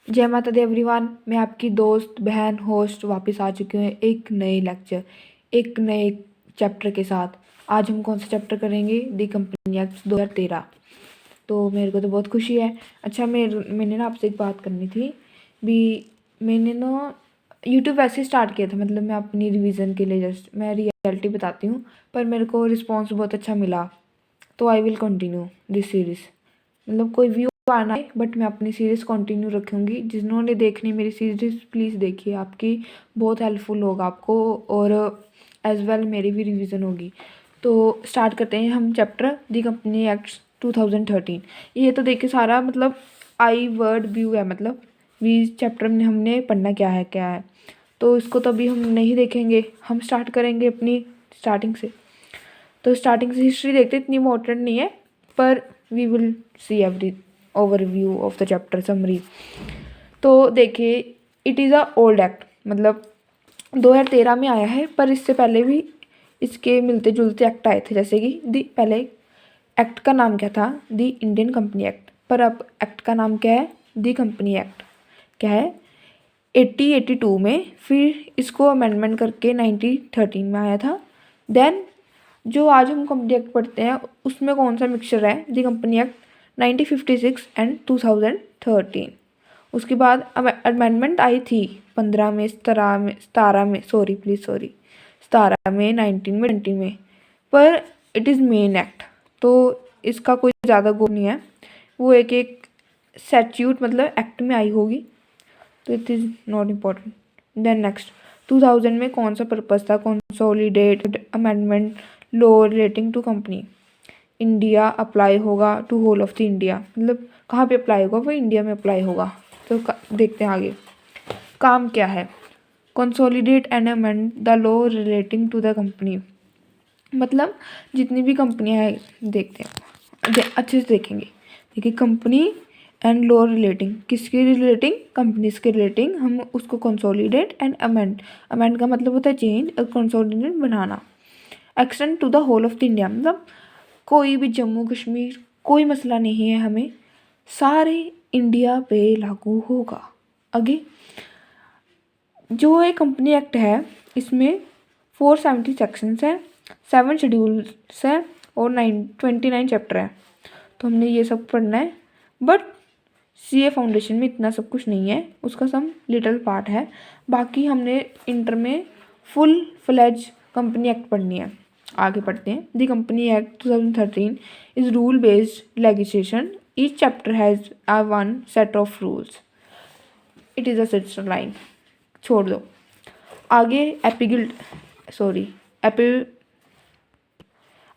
जय माता दी एवरीवन, मैं आपकी दोस्त बहन होस्ट वापस आ चुकी हूँ एक नए लेक्चर, एक नए चैप्टर के साथ। आज हम कौन सा चैप्टर करेंगे? दी कंपनी एक्ट 2013। तो मेरे को तो बहुत खुशी है। अच्छा, मैंने ना आपसे एक बात करनी थी भी। मैंने ना यूट्यूब वैसे स्टार्ट किया था, मतलब मैं अपनी रिवीजन के लिए, जस्ट मैं रियलिटी बताती हूँ, पर मेरे को रिस्पॉन्स बहुत अच्छा मिला, तो I will continue this series. मतलब कोई व्यू आना है, बट मैं अपनी सीरीज़ कंटिन्यू रखूँगी। जिन्होंने देखनी मेरी सीरीज़ प्लीज़ देखिए, आपकी बहुत हेल्पफुल होगा आपको, और एज वेल मेरी भी रिवीजन होगी। तो स्टार्ट करते हैं हम चैप्टर दी कंपनी एक्ट 2013। ये तो देखिए सारा मतलब आई वर्ड व्यू है, मतलब भी चैप्टर में हमने पढ़ना क्या है। तो इसको तो अभी हम नहीं देखेंगे, हम स्टार्ट करेंगे अपनी स्टार्टिंग से। तो स्टार्टिंग से हिस्ट्री देखते, इतनी इम्पोर्टेंट नहीं है, पर we will see every overview of the chapter summary. तो देखिए, it is a old act, मतलब 2013 में आया है, पर इससे पहले भी इसके मिलते जुलते एक्ट आए थे। जैसे कि पहले एक्ट का नाम क्या था? दी इंडियन कंपनी एक्ट, पर अब एक्ट का नाम क्या है? दी कंपनी एक्ट क्या है? 1882 में, फिर इसको अमेंडमेंट करके 1913 में आया था। देन जो आज हम कंपनी एक्ट पढ़ते हैं उसमें कौन सा मिक्सचर है? दी कंपनी एक्ट 1956 एंड 2013। उसके बाद अमेंडमेंट आई थी 15 में, 17 में, सॉरी 17 में, 19 में, 20 में, पर इट इज़ मेन एक्ट, तो इसका कोई ज़्यादा गोल नहीं है। वो एक एक स्टैट्यूट मतलब एक्ट में आई होगी, तो it is not important. Then next 2000 में कौन सा पर्पस था? Consolidated amendment law relating to company India apply होगा to whole of the India, मतलब कहाँ पे अप्लाई होगा? वो इंडिया में अप्लाई होगा। तो देखते हैं आगे काम क्या है। Consolidate and amend the law relating to the company, मतलब जितनी भी कंपनियां हैं देखते हैं, अच्छे से देखेंगे। देखिए, कंपनी एंड लॉ रिलेटिंग, किसके रिलेटिंग? कंपनीज के रिलेटिंग। हम उसको कंसोलिडेट एंड अमेंड, अमेंड का मतलब होता है चेंज, और कंसोलिडेट बनाना। Extend to the whole of the India, मतलब कोई भी जम्मू कश्मीर कोई मसला नहीं है, हमें सारे इंडिया पे लागू होगा। आगे जो ये कंपनी एक्ट है, इसमें 470 सेक्शंस हैं, 7 शेड्यूल्स हैं, और 29 चैप्टर हैं। तो हमने ये सब पढ़ना है, बट सीए फाउंडेशन में इतना सब कुछ नहीं है, उसका सम लिटिल पार्ट है। बाकी हमने इंटर में फुल फ्लेज कंपनी एक्ट पढ़नी है। आगे पढ़ते हैं। The company act 2013 is rule based legislation. Each chapter has a one set of rules. It is a sister line, छोड़ दो। आगे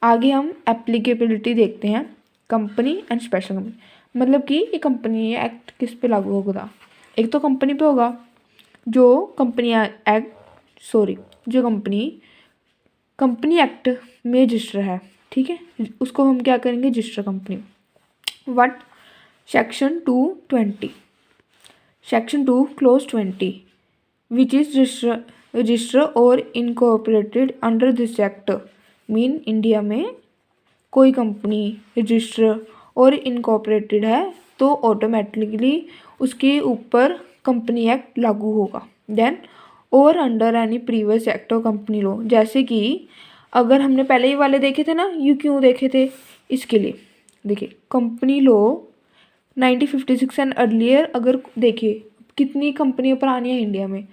आगे हम एप्लीकेबिलिटी देखते हैं। कंपनी एंड स्पेशल कंपनी, मतलब कि ये कंपनी एक्ट किस पे लागू होगा? एक तो कंपनी पे होगा, जो जो कंपनी एक्ट में रजिस्टर है, ठीक है, उसको हम क्या करेंगे? Register company. What section 220, section 2 close 20 which is register or incorporated under this act, mean India में कोई कंपनी रजिस्टर और इनकॉर्पोरेटेड है तो ऑटोमेटिकली उसके ऊपर कंपनी एक्ट लागू होगा। देन और under any previous act of company law, जैसे कि अगर हमने पहले ही वाले देखे थे ना, यू क्यों देखे थे, इसके लिए देखिए कंपनी लॉ 1956 एंड अर्लियर। अगर देखिए कितनी कंपनियां पुरानी है इंडिया में,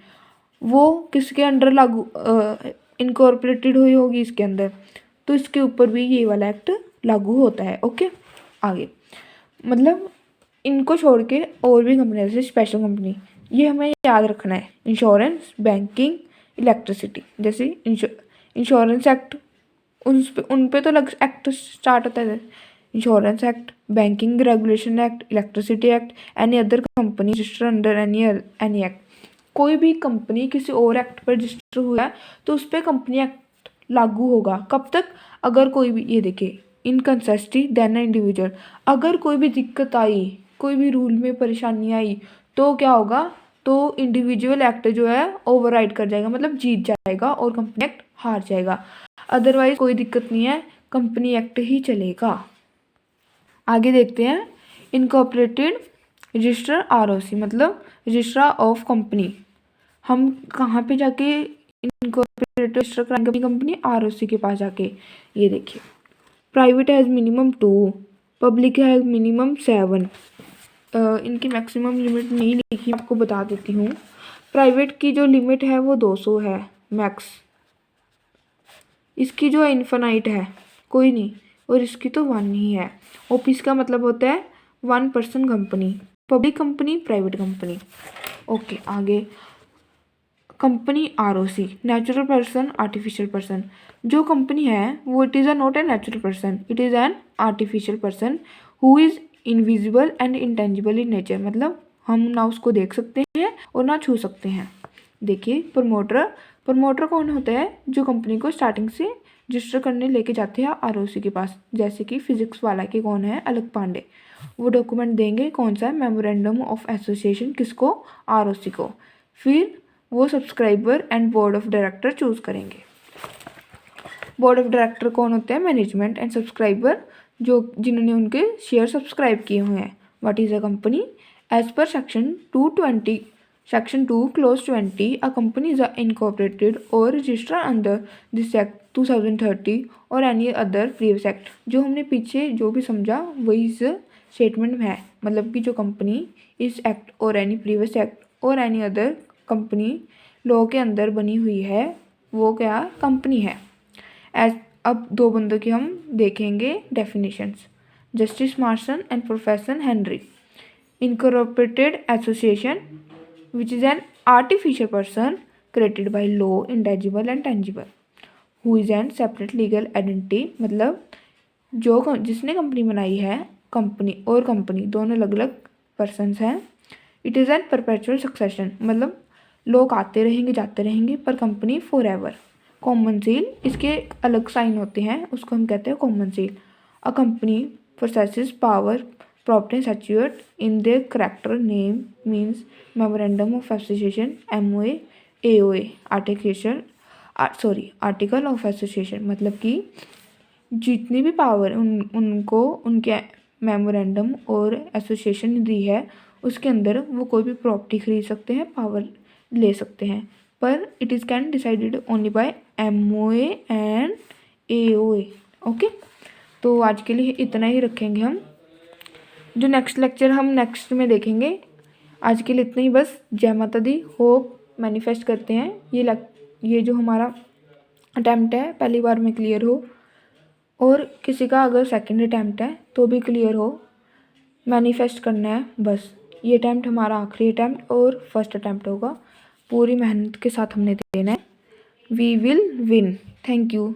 वो किसके अंडर लागू इनकॉर्पोरेटेड हुई होगी इसके अंदर, तो इसके ऊपर भी ये वाला एक्ट लागू होता है। ओके, आगे मतलब इनको छोड़ के और भी कंपनी, जैसे स्पेशल कंपनी, ये हमें याद रखना है। इंश्योरेंस, बैंकिंग, इलेक्ट्रिसिटी, जैसे इंश्योरेंस एक्ट, उन पे तो एक्ट स्टार्ट होता है। Insurance act, banking regulation act, electricity act, any other company register under any act. कोई भी कंपनी किसी और एक्ट पर रजिस्टर हुआ है तो उस पर कंपनी एक्ट लागू होगा। कब तक? अगर कोई भी, ये देखिए, इनकंसिस्टेंसी देन इंडिविजुअल, अगर कोई भी दिक्कत आई, कोई भी रूल में परेशानी आई, तो क्या होगा? तो इंडिविजुअल एक्ट जो है ओवरराइड कर जाएगा, मतलब जीत जाएगा, और कंपनी एक्ट हार जाएगा। अदरवाइज कोई दिक्कत नहीं है, कंपनी एक्ट ही चलेगा। आगे देखते हैं इनकॉर्पोरेटेड रजिस्टर ROC मतलब रजिस्ट्रार ऑफ कंपनी। हम कहाँ पे जाके इनकॉर्पोरेटेड रजिस्टर कराएंगे अपनी कंपनी? ROC के पास जाके। ये देखिए, प्राइवेट हैज़ मिनिमम 2, पब्लिक है मिनिमम 7। इनकी मैक्सिमम लिमिट नहीं लिखी, आपको बता देती हूँ। प्राइवेट की जो लिमिट है वो 200 है मैक्स, इसकी जो इन्फिनाइट है कोई नहीं, और इसकी तो 1 ही है। ऑफिस का मतलब होता है 1 person company, public company, private company. Okay, आगे company ROC natural person, artificial person. जो कंपनी है वो it is a not a natural person, it is an artificial person who is invisible and intangible in nature, मतलब हम ना उसको देख सकते हैं और ना छू सकते हैं। देखिए, प्रमोटर कौन होता है? जो कंपनी को स्टार्टिंग से रजिस्टर करने लेके जाते हैं ROC के पास, जैसे कि फिजिक्स वाला के कौन है? अलक पांडे। वो डॉक्यूमेंट देंगे, कौन सा? Memorandum of association. किसको? ROC को। फिर वो subscriber and board of director choose करेंगे। बोर्ड ऑफ डायरेक्टर कौन होते हैं? मैनेजमेंट एंड सब्सक्राइबर, जो जिन्होंने उनके शेयर सब्सक्राइब किए हुए हैं। What is a company? As पर section 220 Section 2 Clause 20, a company is incorporated or registered under this Act 2030 और any other previous act। जो हमने पीछे जो भी समझा वही इस स्टेटमेंट में है, मतलब कि जो कंपनी इस एक्ट और एनी प्रीवियस एक्ट और एनी अदर कंपनी लॉ के अंदर बनी हुई है वो क्या कंपनी है। अब 2 बंदों की हम देखेंगे definitions. Justice Marsons and professor Henry. Incorporated association which is an artificial person created by law, intangible and tangible, who is an separate legal identity, मतलब जो जिसने कंपनी बनाई है, कंपनी और कंपनी दोनों अलग अलग पर्सनस हैं। It is N perpetual succession, मतलब लोग आते रहेंगे जाते रहेंगे पर company for ever. Common seal, इसके अलग साइन होते हैं, उसको हम कहते हैं common seal. A company possesses power property statuted in their character, name, means, memorandum of association, MOA, AOA, article of association, मतलब कि जितनी भी पावर उनको उनके मेमोरेंडम और एसोसिएशन दी है उसके अंदर वो कोई भी प्रॉपर्टी खरीद सकते हैं, पावर ले सकते हैं, पर it is can decided only by MOA and AOA। Okay, तो आज के लिए इतना ही रखेंगे हम, जो नेक्स्ट लेक्चर हम नेक्स्ट में देखेंगे। आज के लिए इतना ही बस। जय माता दी। होप मैनिफेस्ट करते हैं ये जो हमारा अटैम्प्ट है पहली बार में क्लियर हो, और किसी का अगर सेकंड अटैम्प्ट है तो भी क्लियर हो। मैनिफेस्ट करना है बस। ये अटैम्प्ट हमारा आखिरी अटैम्प्ट और फर्स्ट अटैम्प्ट होगा। पूरी मेहनत के साथ हमने देना है। We will win. Thank you.